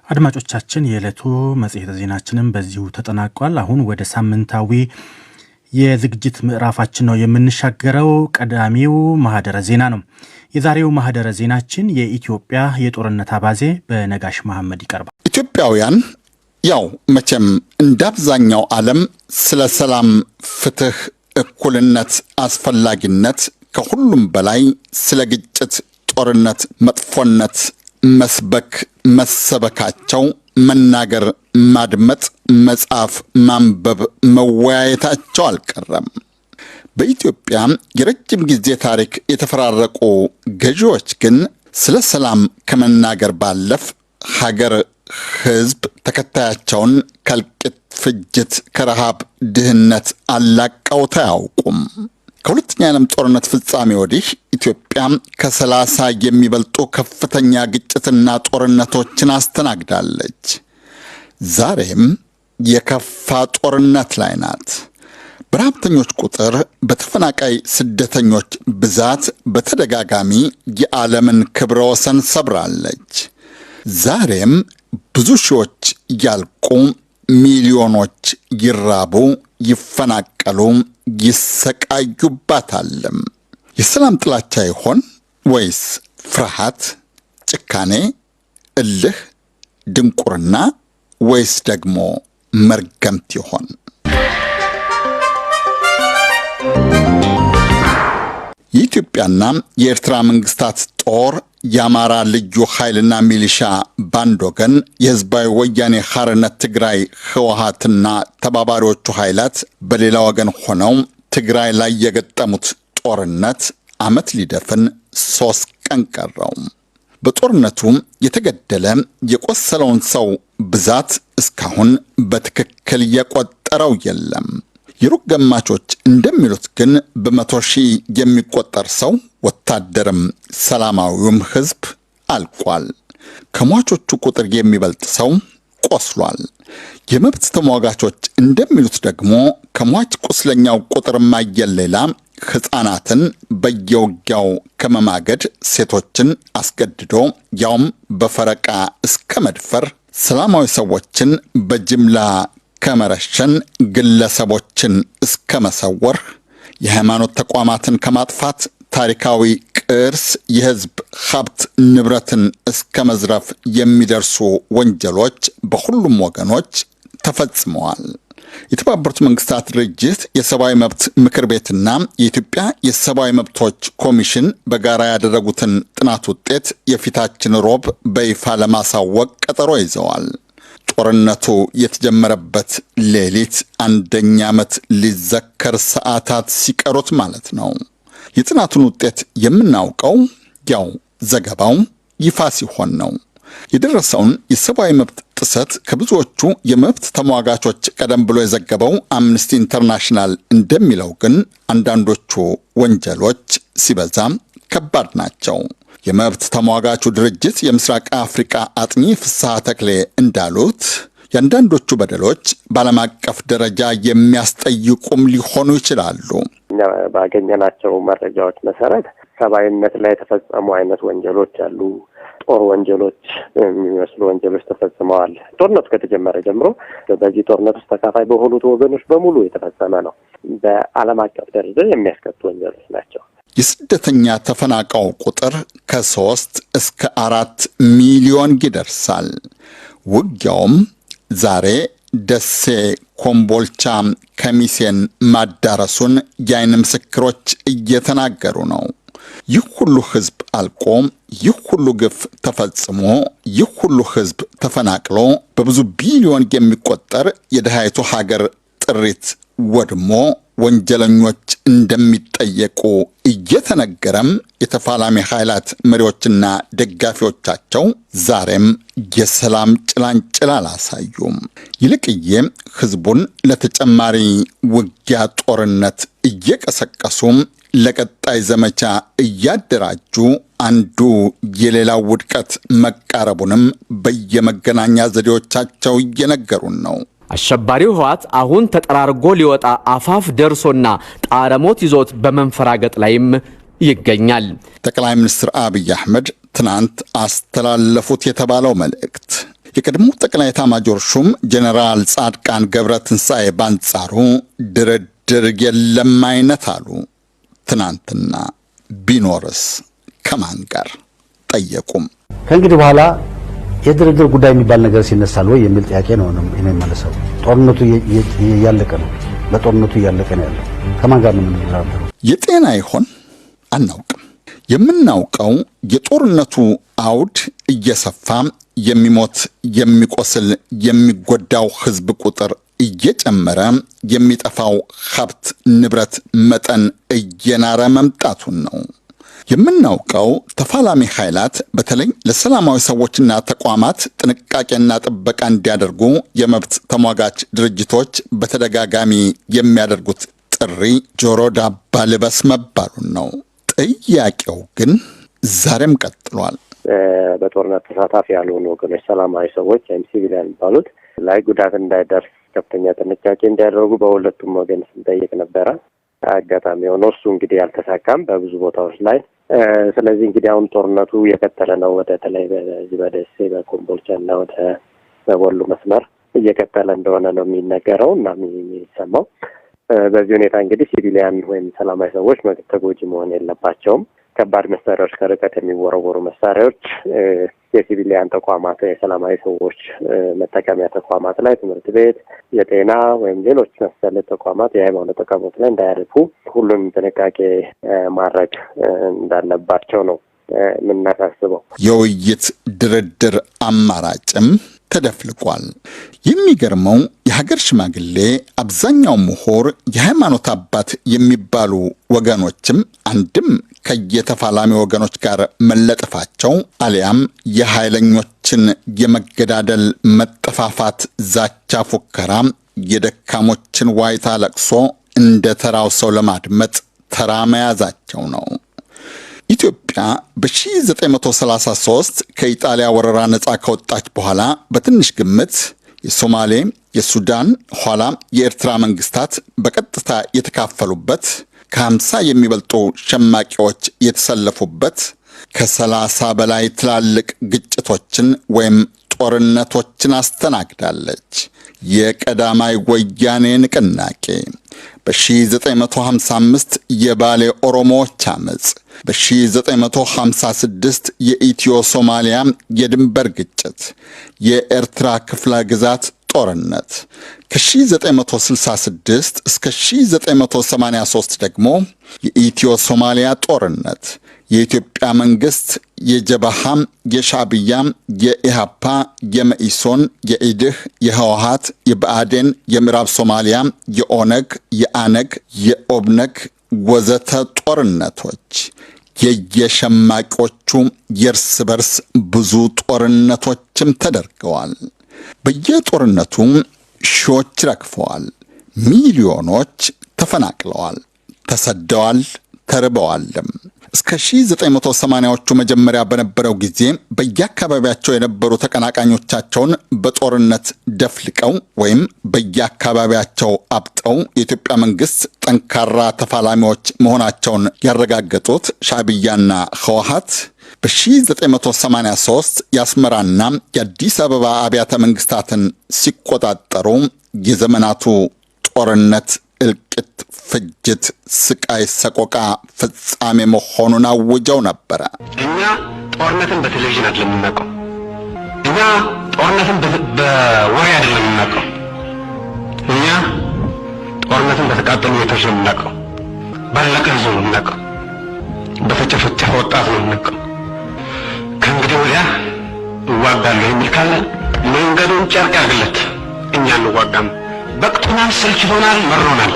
አድማጮቻችን የዕለቱ መጽሔተ ዜናችንን በዚሁ ተጠናቋል። አሁን ወደ ሳምንታዊ የዝግጅት ምዕራፋችን ነው የምንሻገረው። ቀዳሚው ማህደረ ዜና ነው። የዛሬው ማህደረ ዜናችን የኢትዮጵያ የጦርነት አባዜ በነጋሽ መሐመድ ይቀርባል። ኢትዮጵያውያን ያው መቼም እንዳብዛኛው ዓለም ስለ ሰላም፣ ፍትህ፣ እኩልነት አስፈላጊነት ከሁሉም በላይ ስለ ግጭት፣ ጦርነት መጥፎነት መስበክ መሰበካቸው መናገር ማድመጥ መጻፍ ማንበብ መወያየታቸው አልቀረም። በኢትዮጵያ የረጅም ጊዜ ታሪክ የተፈራረቁ ገዢዎች ግን ስለ ሰላም ከመናገር ባለፍ ሀገር፣ ህዝብ፣ ተከታያቸውን ከእልቂት፣ ፍጅት፣ ከረሃብ፣ ድህነት አላቀውት አያውቁም። ከሁለተኛ የዓለም ጦርነት ፍጻሜ ወዲህ ኢትዮጵያ ከ30 የሚበልጡ ከፍተኛ ግጭትና ጦርነቶችን አስተናግዳለች። ዛሬም የከፋ ጦርነት ላይ ናት። በረሃብተኞች ቁጥር፣ በተፈናቃይ ስደተኞች ብዛት በተደጋጋሚ የዓለምን ክብረ ወሰን ሰብራለች። ዛሬም ብዙ ሺዎች ያልቁ፣ ሚሊዮኖች ይራቡ፣ ይፈናቀሉ፣ ይሰቃዩባታልም። የሰላም ጥላቻ ይሆን ወይስ ፍርሃት፣ ጭካኔ፣ እልህ፣ ድንቁርና ወይስ ደግሞ መርገምት ይሆን? የኢትዮጵያና የኤርትራ መንግስታት ጦር፣ የአማራ ልዩ ኃይልና ሚሊሻ ባንድ ወገን፣ የህዝባዊ ወያኔ ሓርነት ትግራይ ህወሓትና ተባባሪዎቹ ኃይላት በሌላ ወገን ሆነው ትግራይ ላይ የገጠሙት ጦርነት ዓመት ሊደፍን 3 ቀን ቀረው። በጦርነቱ የተገደለ የቆሰለውን ሰው ብዛት እስካሁን በትክክል የቆጠረው የለም። የሩቅ ገማቾች እንደሚሉት ግን በ100 ሺህ የሚቆጠር ሰው ወታደርም ሰላማዊውም ህዝብ አልቋል። ከሟቾቹ ቁጥር የሚበልጥ ሰው ቆስሏል። የመብት ተሟጋቾች እንደሚሉት ደግሞ ከሟች ቁስለኛው ቁጥር ማየል ሌላ ሕፃናትን በየውጊያው ከመማገድ፣ ሴቶችን አስገድዶ ያውም በፈረቃ እስከ መድፈር፣ ሰላማዊ ሰዎችን በጅምላ ከመረሸን፣ ግለሰቦችን እስከ መሰወር፣ የሃይማኖት ተቋማትን ከማጥፋት፣ ታሪካዊ ቅርስ፣ የህዝብ ሀብት ንብረትን እስከ መዝረፍ የሚደርሱ ወንጀሎች በሁሉም ወገኖች ተፈጽመዋል። የተባበሩት መንግስታት ድርጅት የሰብአዊ መብት ምክር ቤትና የኢትዮጵያ የሰብአዊ መብቶች ኮሚሽን በጋራ ያደረጉትን ጥናት ውጤት የፊታችን ሮብ በይፋ ለማሳወቅ ቀጠሮ ይዘዋል። ጦርነቱ የተጀመረበት ሌሊት 1ኛ ዓመት ሊዘከር ሰዓታት ሲቀሩት ማለት ነው። የጥናቱን ውጤት የምናውቀው ያው ዘገባው ይፋ ሲሆን ነው። የደረሰውን የሰብአዊ መብት ጥሰት ከብዙዎቹ የመብት ተሟጋቾች ቀደም ብሎ የዘገበው አምነስቲ ኢንተርናሽናል እንደሚለው ግን አንዳንዶቹ ወንጀሎች ሲበዛ ከባድ ናቸው። የመብት ተሟጋቹ ድርጅት የምስራቅ አፍሪካ አጥኚ ፍስሐ ተክሌ እንዳሉት የአንዳንዶቹ በደሎች በዓለም አቀፍ ደረጃ የሚያስጠይቁም ሊሆኑ ይችላሉ። ባገኘናቸው መረጃዎች መሰረት ሰብአዊነት ላይ የተፈጸሙ አይነት ወንጀሎች አሉ። ጦር ወንጀሎች የሚመስሉ ወንጀሎች ተፈጽመዋል። ጦርነቱ ከተጀመረ ጀምሮ በዚህ ጦርነት ውስጥ ተካፋይ በሆኑት ወገኖች በሙሉ የተፈጸመ ነው። በዓለም አቀፍ ደረጃ የሚያስከቱ ወንጀሎች ናቸው። የስደተኛ ተፈናቃዩ ቁጥር ከ3 እስከ 4 ሚሊዮን ይደርሳል። ውጊያውም ዛሬ ደሴ፣ ኮምቦልቻ፣ ከሚሴን ማዳረሱን የዓይን ምስክሮች እየተናገሩ ነው። ይህ ሁሉ ህዝብ አልቆ፣ ይህ ሁሉ ግፍ ተፈጽሞ፣ ይህ ሁሉ ህዝብ ተፈናቅሎ በብዙ ቢሊዮን የሚቆጠር የድሃይቱ ሀገር ጥሪት ወድሞ ወንጀለኞች እንደሚጠየቁ እየተነገረም የተፋላሚ ኃይላት መሪዎችና ደጋፊዎቻቸው ዛሬም የሰላም ጭላንጭል አላሳዩም። ይልቅዬ ህዝቡን ለተጨማሪ ውጊያ ጦርነት እየቀሰቀሱ ለቀጣይ ዘመቻ እያደራጁ አንዱ የሌላው ውድቀት መቃረቡንም በየመገናኛ ዘዴዎቻቸው እየነገሩን ነው። አሸባሪው ህወሓት አሁን ተጠራርጎ ሊወጣ አፋፍ ደርሶና ጣረሞት ይዞት በመንፈራገጥ ላይም ይገኛል። ጠቅላይ ሚኒስትር አብይ አህመድ ትናንት አስተላለፉት የተባለው መልእክት የቀድሞ ጠቅላይ ኤታማዦር ሹም ጀነራል ጻድቃን ገብረትንሳኤ ባንጻሩ ድርድር የለም አይነት አሉ። ትናንትና ቢኖርስ ከማን ጋር ጠየቁም። ከእንግዲህ በኋላ የድርድር ጉዳይ የሚባል ነገር ሲነሳል ወይ የሚል ጥያቄ ነው የሚመለሰው። ጦርነቱ እያለቀ ነው። በጦርነቱ እያለቀ ነው ያለው። ከማን ጋር ነው የምንደራደረው? የጤና ይሆን አናውቅም። የምናውቀው የጦርነቱ አውድ እየሰፋ የሚሞት የሚቆስል የሚጎዳው ህዝብ ቁጥር እየጨመረ የሚጠፋው ሀብት ንብረት መጠን እየናረ መምጣቱን ነው። የምናውቀው ተፋላሚ ኃይላት በተለይ ለሰላማዊ ሰዎችና ተቋማት ጥንቃቄና ጥበቃ እንዲያደርጉ የመብት ተሟጋች ድርጅቶች በተደጋጋሚ የሚያደርጉት ጥሪ ጆሮ ዳባ ልበስ መባሉን ነው። ጥያቄው ግን ዛሬም ቀጥሏል። በጦርነት ተሳታፊ ያልሆኑ ወገኖች ሰላማዊ ሰዎች ወይም ሲቪሊያን የሚባሉት ላይ ጉዳት እንዳይደርስ ከፍተኛ ጥንቃቄ እንዲያደርጉ በሁለቱም ወገን ስንጠይቅ ነበረ። አጋጣሚ ሆኖ እሱ እንግዲህ አልተሳካም በብዙ ቦታዎች ላይ። ስለዚህ እንግዲህ አሁን ጦርነቱ የቀጠለ ነው። ወደ ተለይ በዚህ በደሴ በኮምቦልቻ እና ወደ በወሎ መስመር እየቀጠለ እንደሆነ ነው የሚነገረው እና የሚሰማው። በዚህ ሁኔታ እንግዲህ ሲቪሊያን ወይም ሰላማዊ ሰዎች ተጎጂ መሆን የለባቸውም። ከባድ መሳሪያዎች፣ ከርቀት የሚወረወሩ መሳሪያዎች የሲቪሊያን ተቋማት፣ የሰላማዊ ሰዎች መጠቀሚያ ተቋማት ላይ ትምህርት ቤት፣ የጤና ወይም ሌሎች መሰል ተቋማት፣ የሃይማኖት ተቋማት ላይ እንዳያርፉ ሁሉም ጥንቃቄ ማድረግ እንዳለባቸው ነው የምናሳስበው። የውይይት ድርድር አማራጭም ተደፍልቋል። የሚገርመው የሀገር ሽማግሌ፣ አብዛኛው ምሁር፣ የሃይማኖት አባት የሚባሉ ወገኖችም አንድም ከየተፋላሚ ወገኖች ጋር መለጠፋቸው አሊያም የኃይለኞችን የመገዳደል መጠፋፋት ዛቻ፣ ፉከራ፣ የደካሞችን ዋይታ ለቅሶ እንደ ተራው ሰው ለማድመጥ ተራ መያዛቸው ነው። ኢትዮጵያ በ1933 ከኢጣሊያ ወረራ ነፃ ከወጣች በኋላ በትንሽ ግምት የሶማሌ፣ የሱዳን ኋላ የኤርትራ መንግስታት በቀጥታ የተካፈሉበት፣ ከ50 የሚበልጡ ሸማቂዎች የተሰለፉበት፣ ከ30 በላይ ትላልቅ ግጭቶችን ወይም ጦርነቶችን አስተናግዳለች። የቀዳማይ ወያኔ ንቅናቄ፣ በ1955 የባሌ ኦሮሞዎች አመፅ፣ በ1956 የኢትዮ ሶማሊያ የድንበር ግጭት፣ የኤርትራ ክፍለ ግዛት ጦርነት፣ ከ1966 እስከ 1983 ደግሞ የኢትዮ ሶማሊያ ጦርነት፣ የኢትዮጵያ መንግስት የጀበሃም፣ የሻዕቢያ፣ የኢሃፓ፣ የመኢሶን፣ የኢድህ፣ የህወሓት፣ የብአዴን፣ የምዕራብ ሶማሊያ፣ የኦነግ፣ የአነግ፣ የኦብነግ ወዘተ ጦርነቶች፣ የየሸማቂዎቹ የእርስ በርስ ብዙ ጦርነቶችም ተደርገዋል። በየጦርነቱ ሺዎች ረግፈዋል፣ ሚሊዮኖች ተፈናቅለዋል፣ ተሰደዋል፣ ተርበዋልም። እስከ 1980ዎቹ መጀመሪያ በነበረው ጊዜ በየአካባቢያቸው የነበሩ ተቀናቃኞቻቸውን በጦርነት ደፍልቀው ወይም በየአካባቢያቸው አብጠው የኢትዮጵያ መንግስት ጠንካራ ተፋላሚዎች መሆናቸውን ያረጋገጡት ሻዕቢያና ህወሓት በ1983 የአስመራና የአዲስ አበባ አብያተ መንግስታትን ሲቆጣጠሩ የዘመናቱ ጦርነት እልቂት፣ ፍጅት፣ ስቃይ፣ ሰቆቃ ፍጻሜ መሆኑን አውጀው ነበረ። እኛ ጦርነትን በቴሌቪዥን አይደለም የምናውቀው። እኛ ጦርነትን በወሬ አይደለም የምናውቀው። እኛ ጦርነትን በተቃጠሉ ቤቶች ነው የምናውቀው። ባለቀ ህዝብ ነው የምናውቀው። በተጨፈጨፈ ወጣት ነው የምናውቀው። ከእንግዲህ ወዲያ እዋጋለሁ የሚል ካለ መንገዱን ጨርቅ ያርግለት። እኛ እንዋጋም። በቅቶናል፣ ሰልችቶናል፣ መሮናል።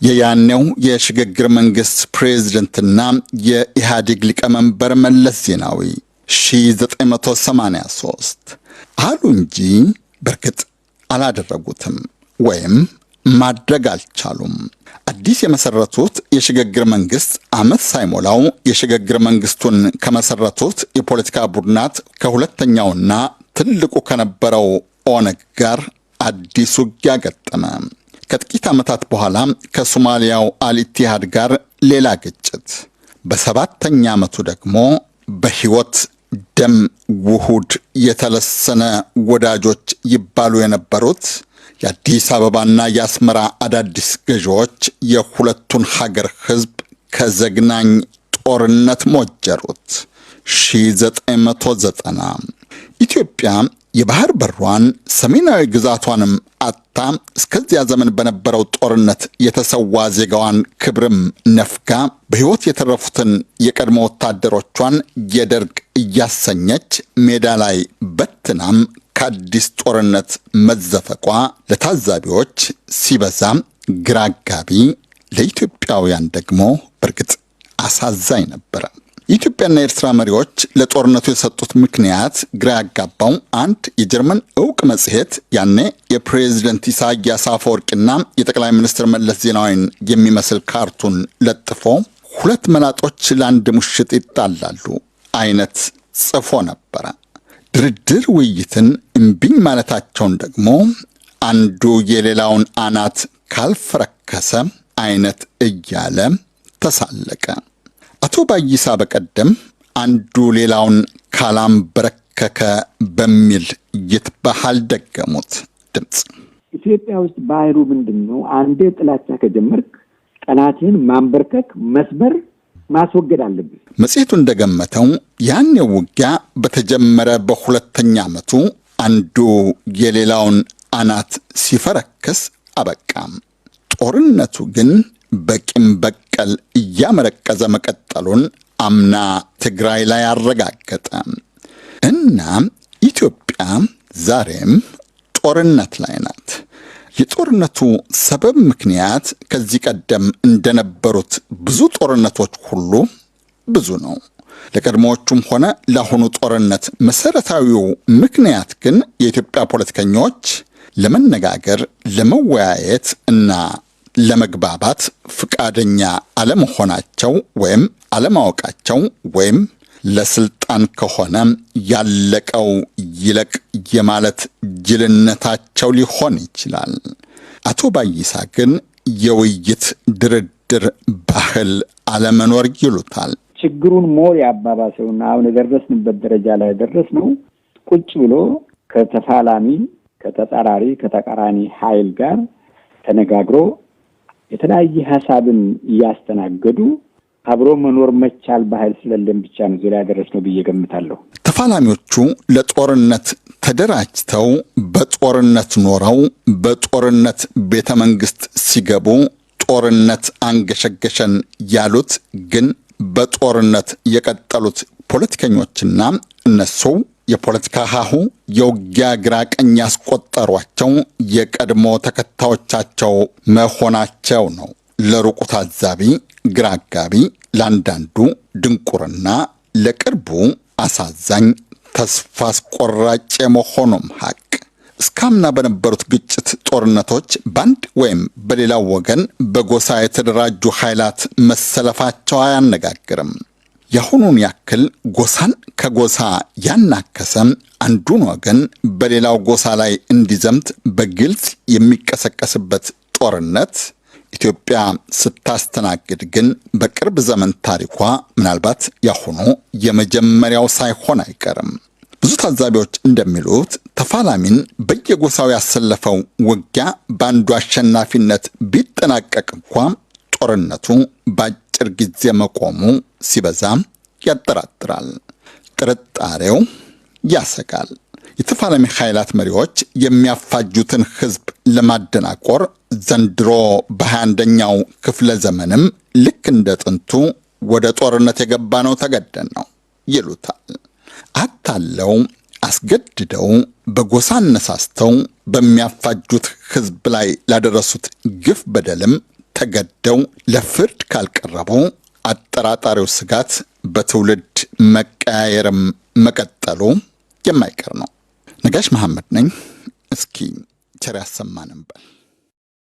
የያኔው የሽግግር መንግስት ፕሬዝደንትና የኢህአዴግ ሊቀመንበር መለስ ዜናዊ 1983 አሉ እንጂ በርግጥ አላደረጉትም ወይም ማድረግ አልቻሉም። አዲስ የመሰረቱት የሽግግር መንግስት ዓመት ሳይሞላው የሽግግር መንግስቱን ከመሰረቱት የፖለቲካ ቡድናት ከሁለተኛውና ትልቁ ከነበረው ኦነግ ጋር አዲስ ውጊያ ገጠመ። ከጥቂት ዓመታት በኋላ ከሶማሊያው አልኢቲሃድ ጋር ሌላ ግጭት። በሰባተኛ ዓመቱ ደግሞ በሕይወት ደም ውሁድ የተለሰነ ወዳጆች ይባሉ የነበሩት የአዲስ አበባና የአስመራ አዳዲስ ገዢዎች የሁለቱን ሀገር ሕዝብ ከዘግናኝ ጦርነት ሞጀሩት። 1990 ኢትዮጵያ የባህር በሯን ሰሜናዊ ግዛቷንም አጣ እስከዚያ ዘመን በነበረው ጦርነት የተሰዋ ዜጋዋን ክብርም ነፍጋ በሕይወት የተረፉትን የቀድሞ ወታደሮቿን የደርግ እያሰኘች ሜዳ ላይ በትናም ከአዲስ ጦርነት መዘፈቋ ለታዛቢዎች ሲበዛ ግራ አጋቢ፣ ለኢትዮጵያውያን ደግሞ በርግጥ አሳዛኝ ነበረ። የኢትዮጵያና የኤርትራ መሪዎች ለጦርነቱ የሰጡት ምክንያት ግራ ያጋባው አንድ የጀርመን ዕውቅ መጽሔት ያኔ የፕሬዝደንት ኢሳያስ አፈወርቂና የጠቅላይ ሚኒስትር መለስ ዜናዊን የሚመስል ካርቱን ለጥፎ ሁለት መላጦች ለአንድ ሙሽጥ ይጣላሉ አይነት ጽፎ ነበረ። ድርድር ውይይትን እምቢኝ ማለታቸውን ደግሞ አንዱ የሌላውን አናት ካልፈረከሰ አይነት እያለ ተሳለቀ። አቶ ባይሳ በቀደም አንዱ ሌላውን ካላምበረከከ በሚል ይትባሃል ደገሙት ድምፅ። ኢትዮጵያ ውስጥ ባህሩ ምንድን ነው? አንዴ ጥላቻ ከጀመርክ ጠላትህን ማንበርከክ፣ መስበር፣ ማስወገድ አለብን። መጽሔቱ እንደገመተው ያኔው ውጊያ በተጀመረ በሁለተኛ ዓመቱ አንዱ የሌላውን አናት ሲፈረክስ አበቃም። ጦርነቱ ግን በቂም በቀል እያመረቀዘ መቀጠሉን አምና ትግራይ ላይ አረጋገጠ እና ኢትዮጵያ ዛሬም ጦርነት ላይ ናት። የጦርነቱ ሰበብ ምክንያት ከዚህ ቀደም እንደነበሩት ብዙ ጦርነቶች ሁሉ ብዙ ነው። ለቀድሞዎቹም ሆነ ለአሁኑ ጦርነት መሰረታዊው ምክንያት ግን የኢትዮጵያ ፖለቲከኞች ለመነጋገር፣ ለመወያየት እና ለመግባባት ፍቃደኛ አለመሆናቸው ወይም አለማወቃቸው ወይም ለስልጣን ከሆነ ያለቀው ይለቅ የማለት ጅልነታቸው ሊሆን ይችላል። አቶ ባይሳ ግን የውይይት ድርድር ባህል አለመኖር ይሉታል። ችግሩን ሞር ያባባሰውና አሁን የደረስንበት ደረጃ ላይ ደረስነው ቁጭ ብሎ ከተፋላሚ፣ ከተጻራሪ፣ ከተቃራኒ ኃይል ጋር ተነጋግሮ የተለያየ ሐሳብን እያስተናገዱ አብሮ መኖር መቻል ባህል ስለለም ብቻ ነው ዙሪያ ያደረስነው ብዬ ገምታለሁ። ተፋላሚዎቹ ለጦርነት ተደራጅተው በጦርነት ኖረው በጦርነት ቤተ መንግስት ሲገቡ ጦርነት አንገሸገሸን ያሉት ግን በጦርነት የቀጠሉት ፖለቲከኞችና እነሱ የፖለቲካ ሀሁ የውጊያ ግራ ቀኝ ያስቆጠሯቸው የቀድሞ ተከታዮቻቸው መሆናቸው ነው። ለሩቁ ታዛቢ ግራ አጋቢ፣ ለአንዳንዱ ድንቁርና፣ ለቅርቡ አሳዛኝ፣ ተስፋ አስቆራጭ የመሆኑም ሀቅ። እስካምና በነበሩት ግጭት ጦርነቶች በአንድ ወይም በሌላው ወገን በጎሳ የተደራጁ ኃይላት መሰለፋቸው አያነጋግርም። የአሁኑን ያክል ጎሳን ከጎሳ ያናከሰም አንዱን ወገን በሌላው ጎሳ ላይ እንዲዘምት በግልጽ የሚቀሰቀስበት ጦርነት ኢትዮጵያ ስታስተናግድ ግን በቅርብ ዘመን ታሪኳ ምናልባት ያሁኑ የመጀመሪያው ሳይሆን አይቀርም። ብዙ ታዛቢዎች እንደሚሉት ተፋላሚን በየጎሳው ያሰለፈው ውጊያ በአንዱ አሸናፊነት ቢጠናቀቅ እንኳ ጦርነቱ በአጭር ጊዜ መቆሙ ሲበዛ ያጠራጥራል። ጥርጣሬው ያሰጋል። የተፋላሚ ኃይላት መሪዎች የሚያፋጁትን ሕዝብ ለማደናቆር ዘንድሮ በ21ኛው ክፍለ ዘመንም ልክ እንደ ጥንቱ ወደ ጦርነት የገባ ነው ተገደን ነው ይሉታል። አታለው አስገድደው በጎሳ አነሳስተው በሚያፋጁት ሕዝብ ላይ ላደረሱት ግፍ በደልም ተገደው ለፍርድ ካልቀረቡ አጠራጣሪው ስጋት በትውልድ መቀያየርም መቀጠሉ የማይቀር ነው። ነጋሽ መሐመድ ነኝ። እስኪ ቸር ያሰማን እንበል።